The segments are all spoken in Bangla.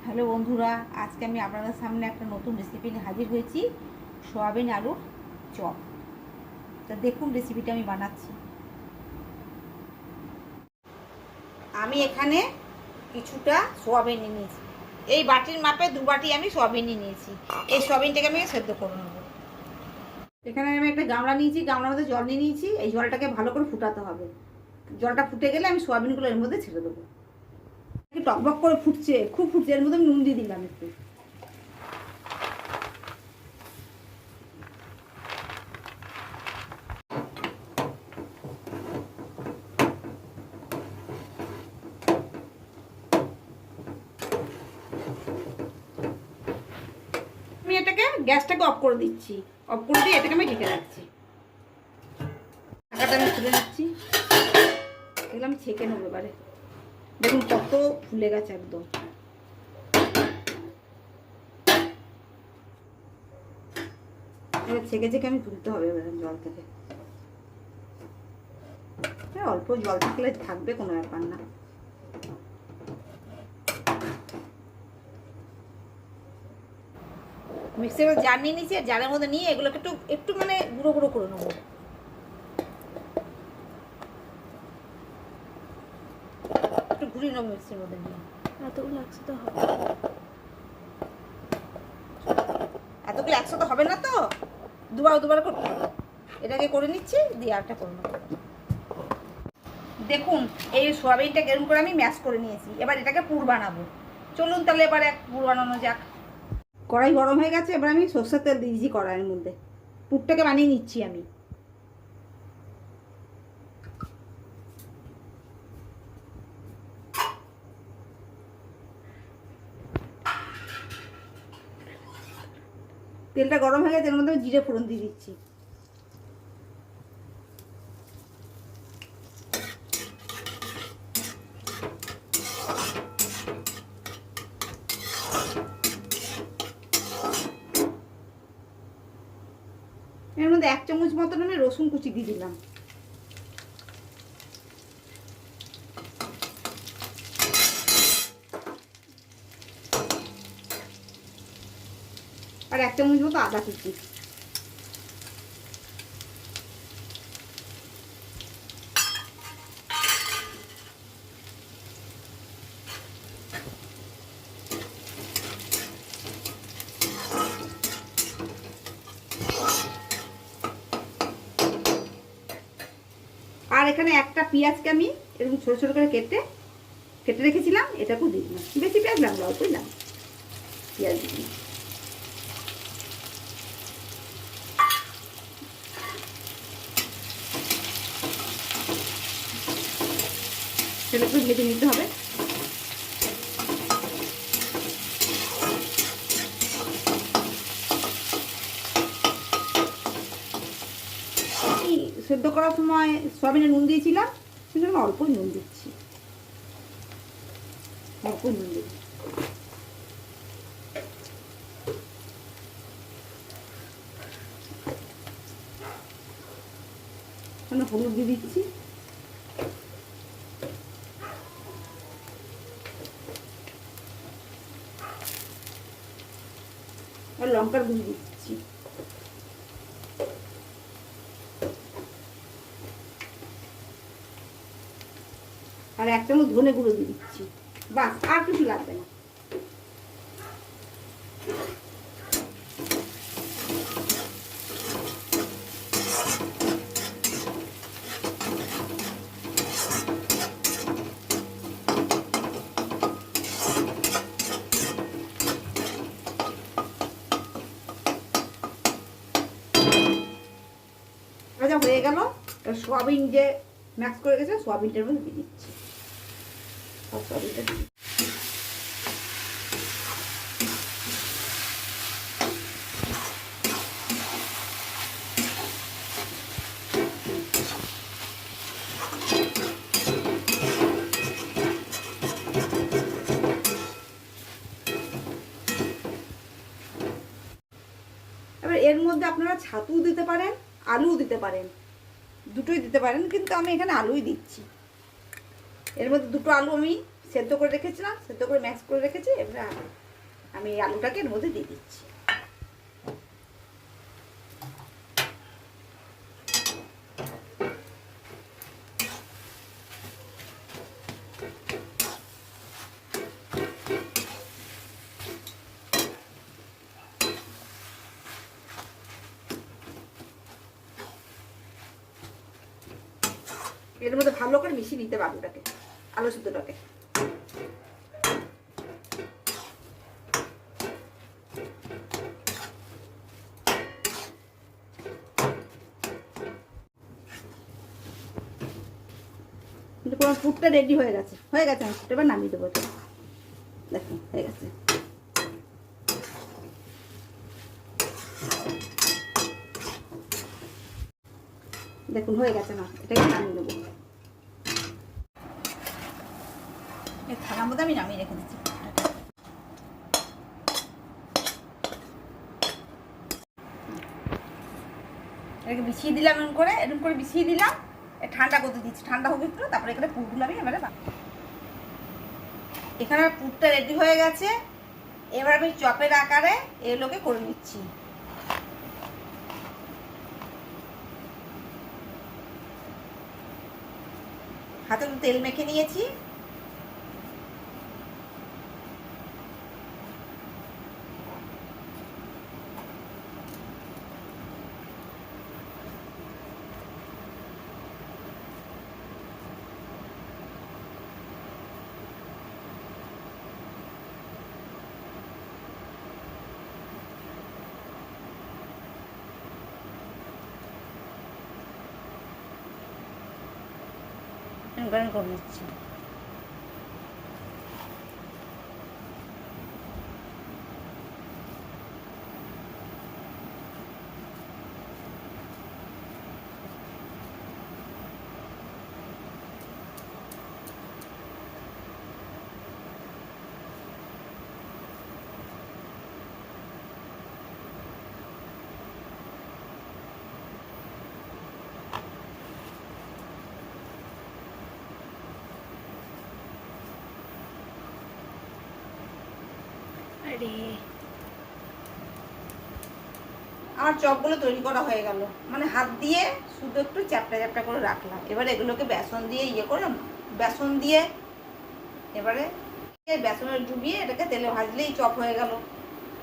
হ্যালো বন্ধুরা, আজকে আমি আপনাদের সামনে একটা নতুন রেসিপি নিয়ে হাজির হয়েছি। সয়াবিন আলুর চপ। তা দেখুন রেসিপিটা আমি বানাচ্ছি। আমি এখানে কিছুটা সয়াবিন নিয়ে নিয়েছি। এই বাটির মাপে 2 বাটি আমি সয়াবিন নিয়ে নিয়েছি। এই সয়াবিনটাকে আমি সেদ্ধ করে নেব। এখানে আমি একটা গামলা নিয়েছি, গামলার মধ্যে জল নিয়ে নিয়েছি। এই জলটাকে ভালো করে ফুটাতে হবে। জলটা ফুটে গেলে আমি সয়াবিনগুলো এর মধ্যে ছেড়ে দেবো। টকবক করে ফুটছে, খুব ফুটছে। এর মধ্যে আমি নুন দিয়ে দিলাম একটু। আমি এটাকে গ্যাসটাকে অফ করে দিচ্ছি। অফ করে দিয়ে এটাকে আমি ঢেকে রাখছি। ঢাকাটা আমি খুলে নিচ্ছি। এগুলো আমি ছেঁকে নেবো এবারে। দেখুন কত ফুলে গেছে একদম। এবার ছেঁকে ছেঁকে আমি তুলতে হবে এবার জল থেকে। অল্প জল থাকলে থাকবে, কোনো ব্যাপার না। মিক্সির জার নিয়ে নিচ্ছি। জারের মধ্যে নিয়ে এগুলোকে একটু একটু মানে গুঁড়ো গুঁড়ো করে নেবো। একটু ঘুরিয়ে নেবো মিক্সির মধ্যে নিয়ে। এতগুলো একসাথে হবে? এতগুলো একসাথে হবে না তো, দুবার দুবার করতে হবে। এটাকে করে নিচ্ছি, দিয়ে আরটা করে নেবো। দেখুন এই সোয়াবিনটা গরম করে আমি ম্যাশ করে নিয়েছি। এবার এটাকে পুর বানাবো। চলুন তাহলে এবার এক পুর বানানো যাক। কড়াই গরম হয়ে গেছে। এবার আমি সরষের তেল দিয়েছি কড়াইয়ের মধ্যে। পুরটাকে বানিয়ে নিচ্ছি আমি। তেলটা গরম হয়ে গেছে, এর মধ্যে আমি জিরে ফোড়ন দিয়ে দিচ্ছি। এর মধ্যে 1 চামচ মতন আমি রসুন কুচি দিয়ে দিলাম। আর 1 চামচ মতো আদা কুচি। আর এখানে একটা পেঁয়াজকে আমি এরকম ছোট ছোট করে কেটে কেটে রেখেছিলাম, এটাকেও দিয়ে দিলাম। বেশি পেঁয়াজ লাগলো, অল্পই লাগলো পেঁয়াজ দিয়ে। সেটা একটু ভেজে নিতে হবে। সেদ্ধ করার সময় সয়াবিনে নুন দিয়েছিলাম, কিন্তু আমি অল্পই নুন দিচ্ছি। অল্প নুন দিচ্ছি। হলুদ দিয়ে দিচ্ছি। আর লঙ্কার গুঁড়ো দিচ্ছি। আর 1 চামচ ধনে গুঁড়ো দিয়ে দিচ্ছি। বাস, আর কিছু লাগবে না। ভাজা হয়ে গেল। সোয়াবিন যে ম্যাক্স করে গেছে, সোয়াবিনটার মধ্যে দিয়ে দিচ্ছি। সোয়াবিনটা দিয়ে এবার এর মধ্যে আপনারা ছাতু দিতে পারেন, আলুও দিতে পারেন, দুটোই দিতে পারেন, কিন্তু আমি এখানে আলুই দিচ্ছি। এর মধ্যে 2টো আলু আমি সেদ্ধ করে রেখেছিলাম, সেদ্ধ করে ম্যাক্স করে রেখেছি। এবার আমি আলুটাকে এর মধ্যে দিয়ে দিচ্ছি। এর মধ্যে ভালো করে মিশিয়ে নিতে হবে আলুটাকে, আলু সিদ্ধটাকে। কিন্তু পুরো ফুটটা রেডি হয়ে গেছে, হয়ে গেছে। আমি ফুটটা এবার নামিয়ে দেবো। দেখুন হয়ে গেছে। দেখুন হয়ে গেছে না, এটাকে নামিয়ে দেবো। এই থালার মধ্যে আমি নামিয়ে রেখে দিচ্ছি। এটাকে বিছিয়ে দিলাম, এরকম করে বিছিয়ে দিলাম। ঠান্ডা করতে দিচ্ছি, ঠান্ডা হবে একটু। তারপরে এখানে পুরগুলো আমি এবারে এখানে পুরটা রেডি হয়ে গেছে। এবার আমি চপের আকারে এগুলোকে করে নিচ্ছি। হাতে তো তেল মেখে নিয়েছি। গরম করে নিচ্ছি। আমার চপগুলো তৈরি করা হয়ে গেল। মানে হাত দিয়ে শুধু একটু চ্যাপটা চ্যাপটা করে রাখলাম। এবারে এগুলোকে বেসন দিয়ে ইয়ে করলাম, বেসন দিয়ে এবারে বেসনের ডুবিয়ে এটাকে তেলে ভাজলেই চপ হয়ে গেল।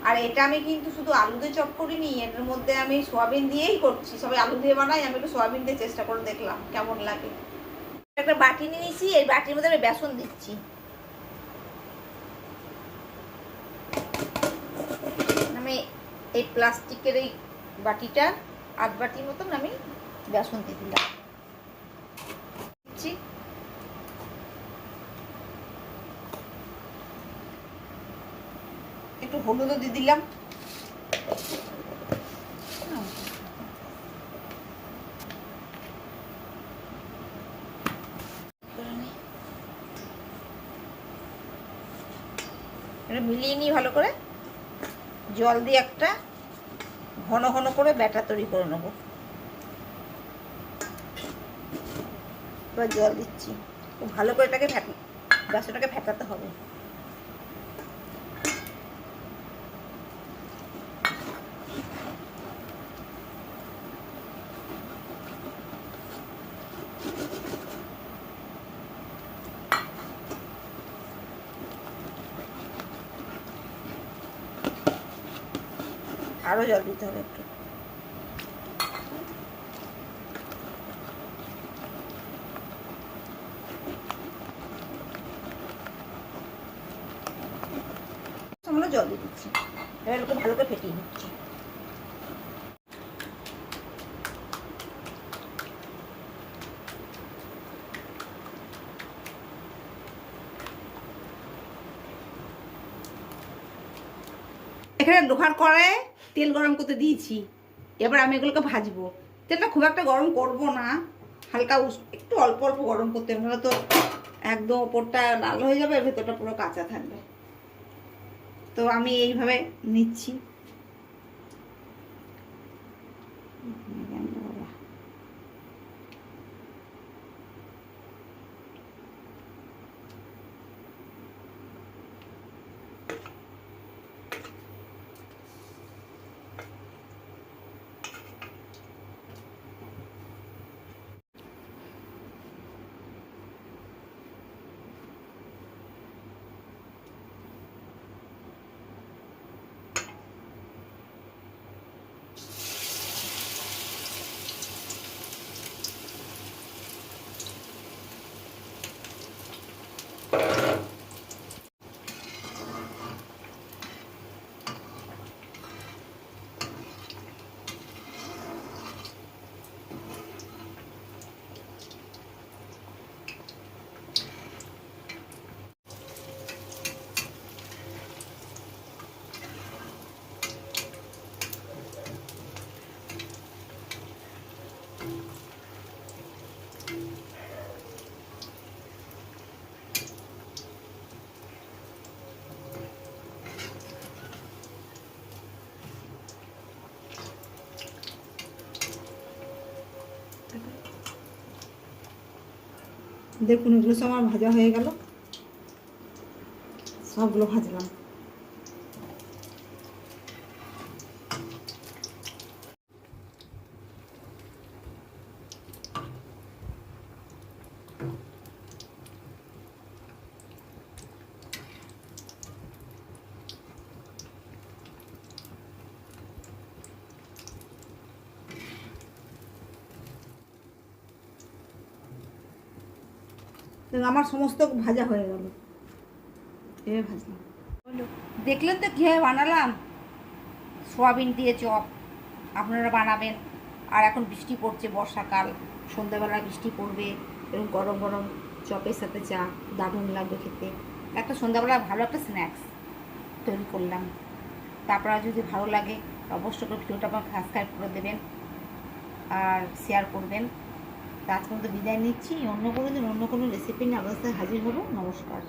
আর এটা আমি কিন্তু শুধু আলু দিয়ে চপ করিনি, এটার মধ্যে আমি সোয়াবিন দিয়েই করছি। সবাই আলু দিয়ে বানাই, আমি একটু সোয়াবিন দিয়ে চেষ্টা করে দেখলাম কেমন লাগে। একটা বাটি নিয়ে নিয়েছি, এই বাটির মধ্যে আমি বেসন দিচ্ছি। আমি এই প্লাস্টিকের এই বাটিটা আধ বাটির মতন আমি বেসন দিয়ে দিলাম। একটু হলুদও দিয়ে দিলাম। এটা মিলিয়ে নিই ভালো করে। জল দিয়ে একটা ঘন ঘন করে ব্যাটার তৈরি করে নেব। এবার জল দিচ্ছি, খুব ভালো করে এটাকে বেসনটাকে ফেটাতে হবে। আরো জল দিতে হবে একটু। আমরা জল দিয়ে দিচ্ছি। এবার এরকম ভালো করে ফেটিয়ে নিচ্ছি। এখানে লোহার কড়াইয়ে তেল গরম করতে দিয়েছি। এবার আমি এগুলোকে ভাজবো। তেলটা খুব একটা গরম করব না, হালকা একটু অল্প অল্প গরম করতে হবে, নাহলে তো একদম ওপরটা লাল হয়ে যাবে, ভেতরটা পুরো কাঁচা থাকবে। তো আমি এইভাবে নিচ্ছি। দেখুন এগুলো সব আমার ভাজা হয়ে গেল, সবগুলো ভাজলাম। আমার সমস্ত ভাজা হয়ে গেল, এভাবে ভাজলাম। দেখলেন তো কীভাবে বানালাম, সোয়াবিন দিয়ে চপ। আপনারা বানাবেন। আর এখন বৃষ্টি পড়ছে, বর্ষাকাল, সন্ধ্যাবেলা বৃষ্টি পড়বে, এরকম গরম গরম চপের সাথে চা দারুণ লাগবে খেতে। একটা সন্ধ্যাবেলা ভালো একটা স্ন্যাক্স তৈরি করলাম। তারপরে যদি ভালো লাগে অবশ্যই করে ভিডিওটা আমার সাবস্ক্রাইব করে দেবেন আর শেয়ার করবেন। তো আজকে মতো বিদায় নিচ্ছি। অন্য কোনো দিন অন্য কোনো রেসিপি নিয়ে আপনাদের সাথে হাজির হবো। নমস্কার।